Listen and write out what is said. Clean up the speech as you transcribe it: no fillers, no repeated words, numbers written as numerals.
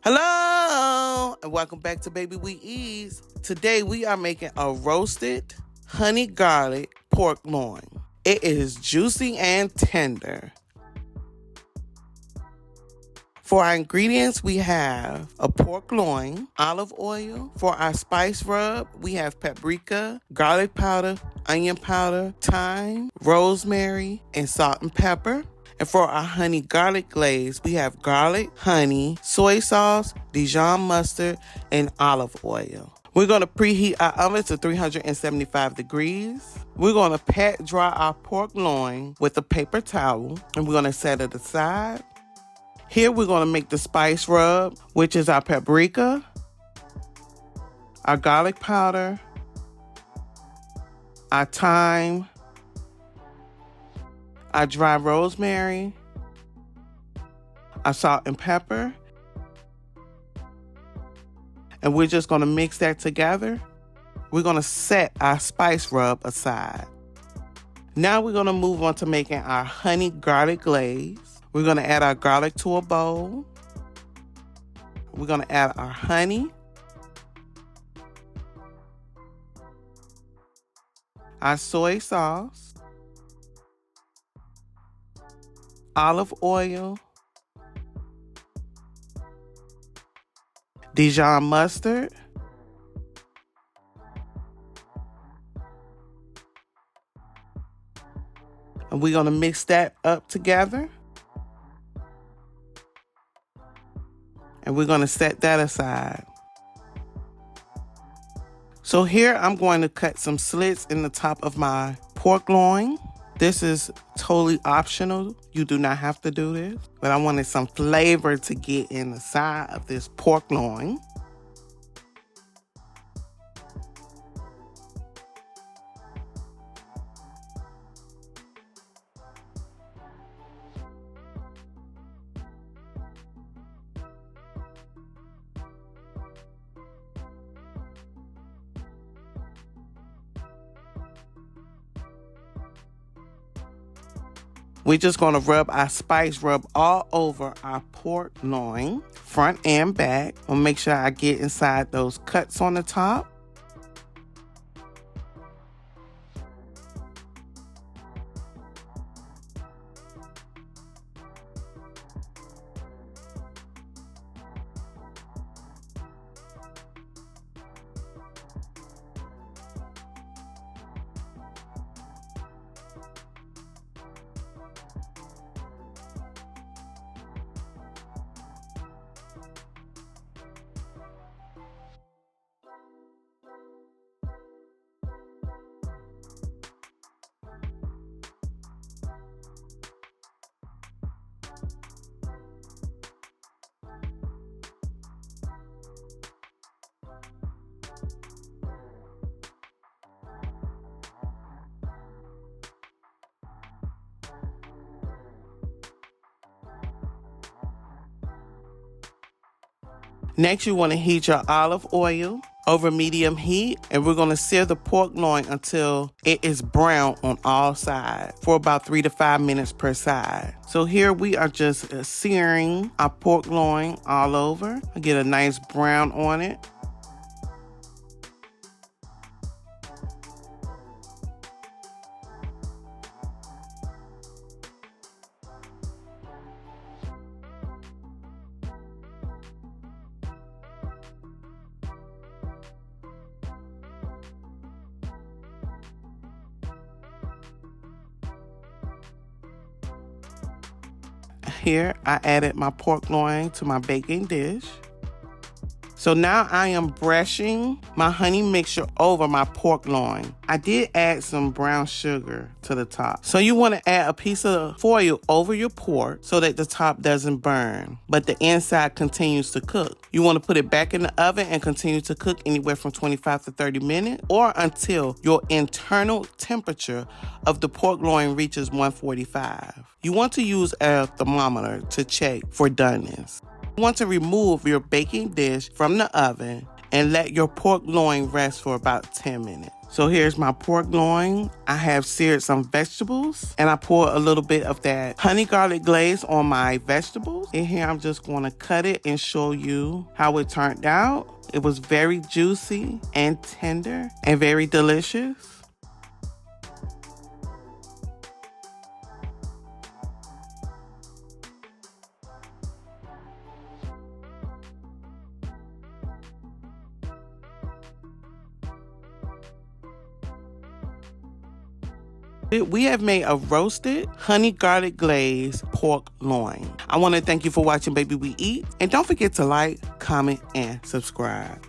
Hello, and welcome back to Baby We Eatz. Today we are making a roasted honey garlic pork loin. It is juicy and tender. For our ingredients, we have a pork loin, olive oil. For our spice rub, we have paprika, garlic powder, onion powder, thyme, rosemary, and salt and pepper. And for our honey garlic glaze, we have garlic, honey, soy sauce, Dijon mustard, and olive oil. We're going to preheat our oven to 375 degrees. We're going to pat dry our pork loin with a paper towel, and we're going to set it aside. Here we're going to make the spice rub, which is our paprika, our garlic powder, our thyme, our dry rosemary, our salt and pepper. And we're just going to mix that together. We're going to set our spice rub aside. Now we're going to move on to making our honey garlic glaze. We're going to add our garlic to a bowl. We're going to add our honey, our soy sauce, olive oil, Dijon mustard, and we're going to mix that up together. And we're going to set that aside. So here I'm going to cut some slits in the top of my pork loin. This is totally optional. You do not have to do this. But I wanted some flavor to get in the side of this pork loin. We're just going to rub our spice rub all over our pork loin, front and back. I'll make sure I get inside those cuts on the top. Next, you want to heat your olive oil over medium heat, and we're going to sear the pork loin until it is brown on all sides for about 3 to 5 minutes per side. So here we are just searing our pork loin all over. I get a nice brown on it. Here, I added my pork loin to my baking dish. So now I am brushing my honey mixture over my pork loin. I did add some brown sugar to the top. So you want to add a piece of foil over your pork so that the top doesn't burn, but the inside continues to cook. You want to put it back in the oven and continue to cook anywhere from 25 to 30 minutes or until your internal temperature of the pork loin reaches 145. You want to use a thermometer to check for doneness. You want to remove your baking dish from the oven and let your pork loin rest for about 10 minutes. So here's my pork loin. I have seared some vegetables, and I pour a little bit of that honey garlic glaze on my vegetables. In here, I'm just going to cut it and show you how it turned out. It was very juicy and tender and very delicious. We have made a roasted honey garlic glazed pork loin. I want to thank you for watching Baby We Eat, and don't forget to like, comment, and subscribe.